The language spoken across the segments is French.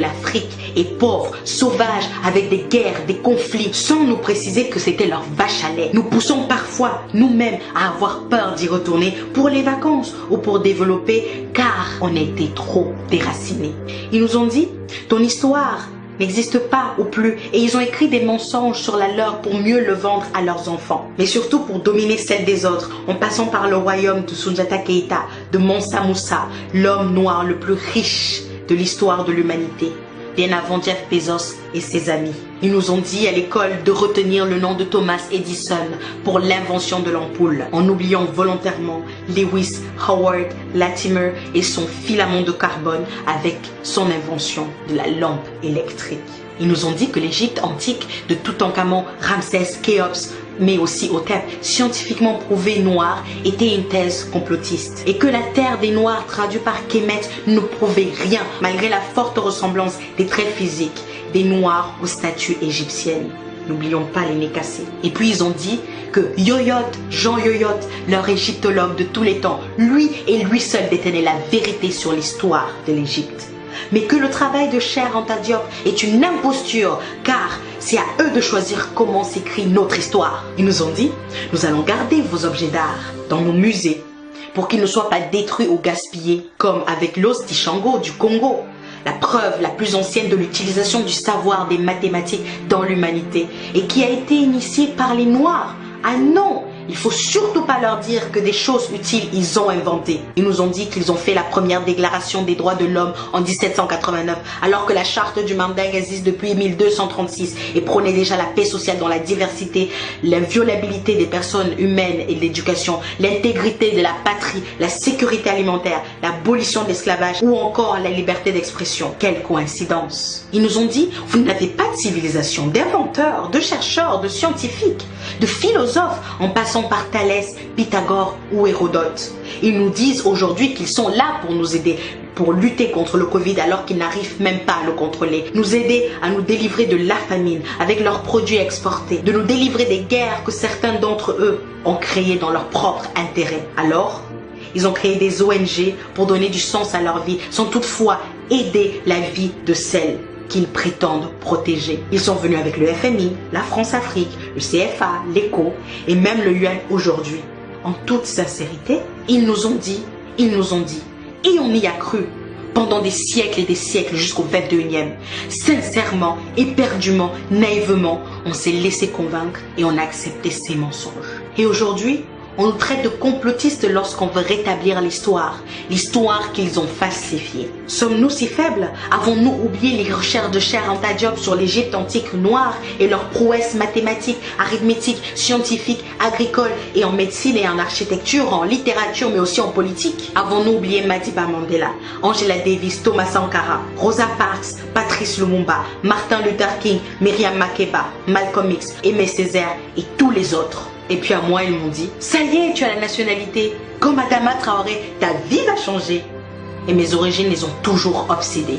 L'Afrique est pauvre, sauvage, avec des guerres, des conflits, sans nous préciser que c'était leur vache à lait. Nous poussons parfois nous-mêmes à avoir peur d'y retourner pour les vacances ou pour développer, car on a été trop déracinés. Ils nous ont dit, ton histoire n'existe pas ou plus, et ils ont écrit des mensonges sur la leur pour mieux le vendre à leurs enfants, mais surtout pour dominer celle des autres, en passant par le royaume de Soundiata Keïta, de Mansa Moussa, l'homme noir le plus riche de l'histoire de l'humanité, bien avant Jeff Bezos et ses amis. Ils nous ont dit à l'école de retenir le nom de Thomas Edison pour l'invention de l'ampoule, en oubliant volontairement Lewis Howard Latimer et son filament de carbone avec son invention de la lampe électrique. Ils nous ont dit que l'Égypte antique de Toutankhamon, Ramsès, Khéops, mais aussi Hotep, scientifiquement prouvé noir, était une thèse complotiste. Et que la terre des Noirs, traduit par Kemet, ne prouvait rien, malgré la forte ressemblance des traits physiques des Noirs aux statues égyptiennes. N'oublions pas les nez cassés. Et puis ils ont dit que Yoyot, Jean Yoyot, leur égyptologue de tous les temps, lui et lui seul détenait la vérité sur l'histoire de l'Égypte. Mais que le travail de Cheikh Anta Diop est une imposture, car c'est à eux de choisir comment s'écrit notre histoire. Ils nous ont dit, nous allons garder vos objets d'art dans nos musées pour qu'ils ne soient pas détruits ou gaspillés, comme avec l'os d'Ishango du Congo, la preuve la plus ancienne de l'utilisation du savoir des mathématiques dans l'humanité, et qui a été initiée par les Noirs. Ah non! Il faut surtout pas leur dire que des choses utiles ils ont inventé. Ils nous ont dit qu'ils ont fait la première déclaration des droits de l'homme en 1789, alors que la charte du Mandingue existe depuis 1236 et prônait déjà la paix sociale dans la diversité, l'inviolabilité des personnes humaines et l'éducation, l'intégrité de la patrie, la sécurité alimentaire, l'abolition de l'esclavage ou encore la liberté d'expression. Quelle coïncidence! Ils nous ont dit, vous n'avez pas de civilisation, d'inventeurs, de chercheurs, de scientifiques, de philosophes, en passant par Thalès, Pythagore ou Hérodote. Ils nous disent aujourd'hui qu'ils sont là pour nous aider, pour lutter contre le Covid alors qu'ils n'arrivent même pas à le contrôler. Nous aider à nous délivrer de la famine avec leurs produits exportés, de nous délivrer des guerres que certains d'entre eux ont créées dans leur propre intérêt. Alors, ils ont créé des ONG pour donner du sens à leur vie, sans toutefois aider la vie de celles qu'ils prétendent protéger. Ils sont venus avec le FMI, la France-Afrique, le CFA, l'ECO et même le UN aujourd'hui. En toute sincérité, ils nous ont dit, et on y a cru pendant des siècles et des siècles jusqu'au 21e. Sincèrement, éperdument, naïvement, on s'est laissé convaincre et on a accepté ces mensonges. Et aujourd'hui, on nous traite de complotistes lorsqu'on veut rétablir l'histoire qu'ils ont falsifiée. Sommes-nous si faibles? Avons-nous oublié les recherches de Cheikh Anta Diop sur l'Égypte antique noire et leurs prouesses mathématiques, arithmétiques, scientifiques, agricoles et en médecine et en architecture, en littérature mais aussi en politique? Avons-nous oublié Madiba Mandela, Angela Davis, Thomas Sankara, Rosa Parks, Patrice Lumumba, Martin Luther King, Myriam Makeba, Malcolm X, Aimé Césaire et tous les autres? Et puis à moi, ils m'ont dit, ça y est, tu as la nationalité. Comme Adama Traoré, ta vie va changer. Et mes origines les ont toujours obsédées.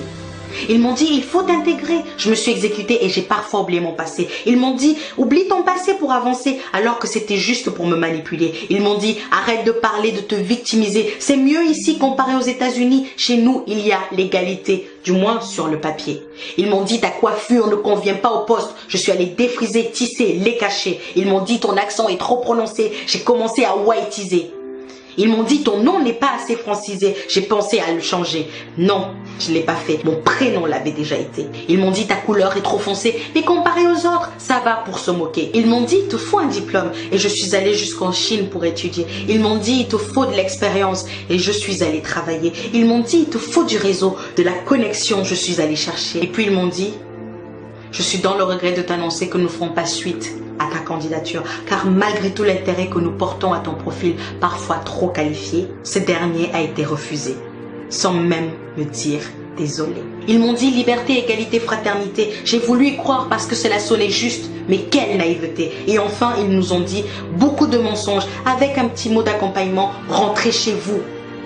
Ils m'ont dit, il faut t'intégrer. Je me suis exécutée et j'ai parfois oublié mon passé. Ils m'ont dit, oublie ton passé pour avancer, alors que c'était juste pour me manipuler. Ils m'ont dit, arrête de parler, de te victimiser. C'est mieux ici comparé aux États-Unis. Chez nous, il y a l'égalité, du moins sur le papier. Ils m'ont dit, ta coiffure ne convient pas au poste. Je suis allée défriser, tisser, les cacher. Ils m'ont dit, ton accent est trop prononcé. J'ai commencé à whiteiser. Ils m'ont dit, ton nom n'est pas assez francisé. J'ai pensé à le changer. Non, je ne l'ai pas fait. Mon prénom l'avait déjà été. Ils m'ont dit, ta couleur est trop foncée. Mais comparé aux autres, ça va pour se moquer. Ils m'ont dit, il te faut un diplôme. Et je suis allée jusqu'en Chine pour étudier. Ils m'ont dit, il te faut de l'expérience. Et je suis allée travailler. Ils m'ont dit, il te faut du réseau, de la connexion. Je suis allée chercher. Et puis ils m'ont dit, je suis dans le regret de t'annoncer que nous ne ferons pas suite à ta candidature, car malgré tout l'intérêt que nous portons à ton profil, parfois trop qualifié, ce dernier a été refusé, sans même me dire désolé. Ils m'ont dit liberté, égalité, fraternité. J'ai voulu y croire parce que cela sonnait juste, mais quelle naïveté. Et enfin, ils nous ont dit beaucoup de mensonges, avec un petit mot d'accompagnement, rentrez chez vous.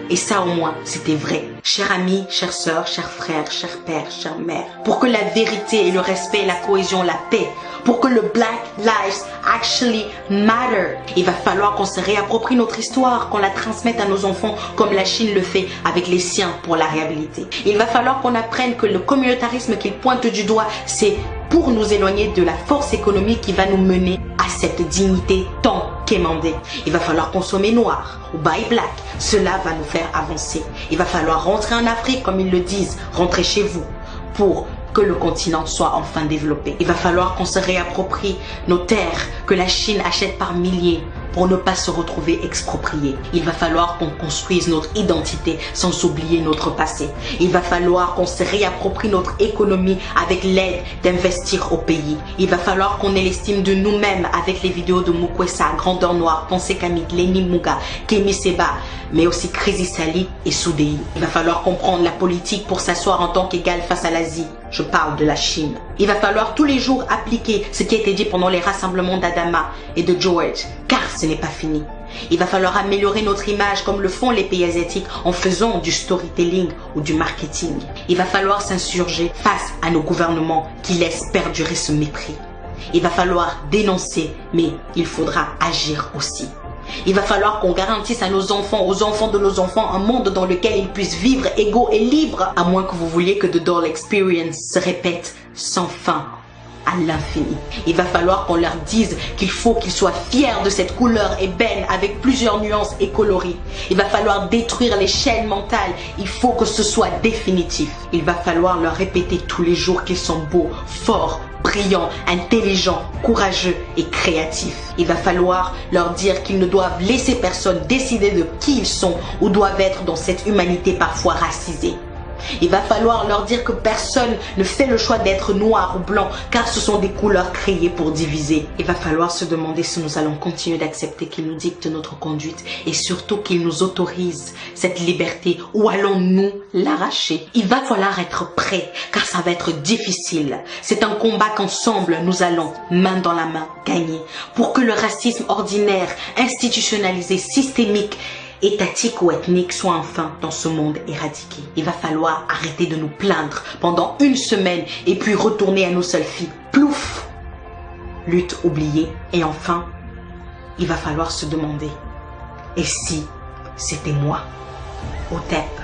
Et ça au moins, c'était vrai. Chers amis, chères sœurs, chers frères, chers pères, chères mères, pour que la vérité et le respect, la cohésion, la paix pour que le Black Lives Actually Matter. Il va falloir qu'on se réapproprie notre histoire, qu'on la transmette à nos enfants comme la Chine le fait avec les siens pour la réhabiliter. Il va falloir qu'on apprenne que le communautarisme qu'il pointe du doigt, c'est pour nous éloigner de la force économique qui va nous mener à cette dignité tant quémandée. Il va falloir consommer noir ou buy black. Cela va nous faire avancer. Il va falloir rentrer en Afrique, comme ils le disent, rentrer chez vous, pour que le continent soit enfin développé. Il va falloir qu'on se réapproprie nos terres que la Chine achète par milliers pour ne pas se retrouver expropriés. Il va falloir qu'on construise notre identité sans oublier notre passé. Il va falloir qu'on se réapproprie notre économie avec l'aide d'investir au pays. Il va falloir qu'on ait l'estime de nous-mêmes avec les vidéos de Mukwesa, Grandeur Noire, Pensée Kamit, Lenny Muga, Kemi Seba, mais aussi Crazy Sally et Soudei. Il va falloir comprendre la politique pour s'asseoir en tant qu'égal face à l'Asie. Je parle de la Chine. Il va falloir tous les jours appliquer ce qui a été dit pendant les rassemblements d'Adama et de George, car ce n'est pas fini. Il va falloir améliorer notre image comme le font les pays asiatiques en faisant du storytelling ou du marketing. Il va falloir s'insurger face à nos gouvernements qui laissent perdurer ce mépris. Il va falloir dénoncer, mais il faudra agir aussi. Il va falloir qu'on garantisse à nos enfants, aux enfants de nos enfants, un monde dans lequel ils puissent vivre égaux et libres, à moins que vous vouliez que The Doll Experience se répète sans fin à l'infini. Il va falloir qu'on leur dise qu'il faut qu'ils soient fiers de cette couleur ébène avec plusieurs nuances et coloris. Il va falloir détruire les chaînes mentales. Il faut que ce soit définitif. Il va falloir leur répéter tous les jours qu'ils sont beaux, forts, brillants, intelligents, courageux et créatifs. Il va falloir leur dire qu'ils ne doivent laisser personne décider de qui ils sont ou doivent être dans cette humanité parfois racisée. Il va falloir leur dire que personne ne fait le choix d'être noir ou blanc car ce sont des couleurs créées pour diviser. Il va falloir se demander si nous allons continuer d'accepter qu'ils nous dictent notre conduite et surtout qu'ils nous autorisent cette liberté ou allons-nous l'arracher. Il va falloir être prêt car ça va être difficile. C'est un combat qu'ensemble nous allons, main dans la main, gagner pour que le racisme ordinaire, institutionnalisé, systémique, étatique ou ethnique soit enfin dans ce monde éradiqué. Il va falloir arrêter de nous plaindre pendant une semaine et puis retourner à nos seules filles. Plouf! Lutte oubliée. Et enfin, il va falloir se demander, et si c'était moi? Au tête.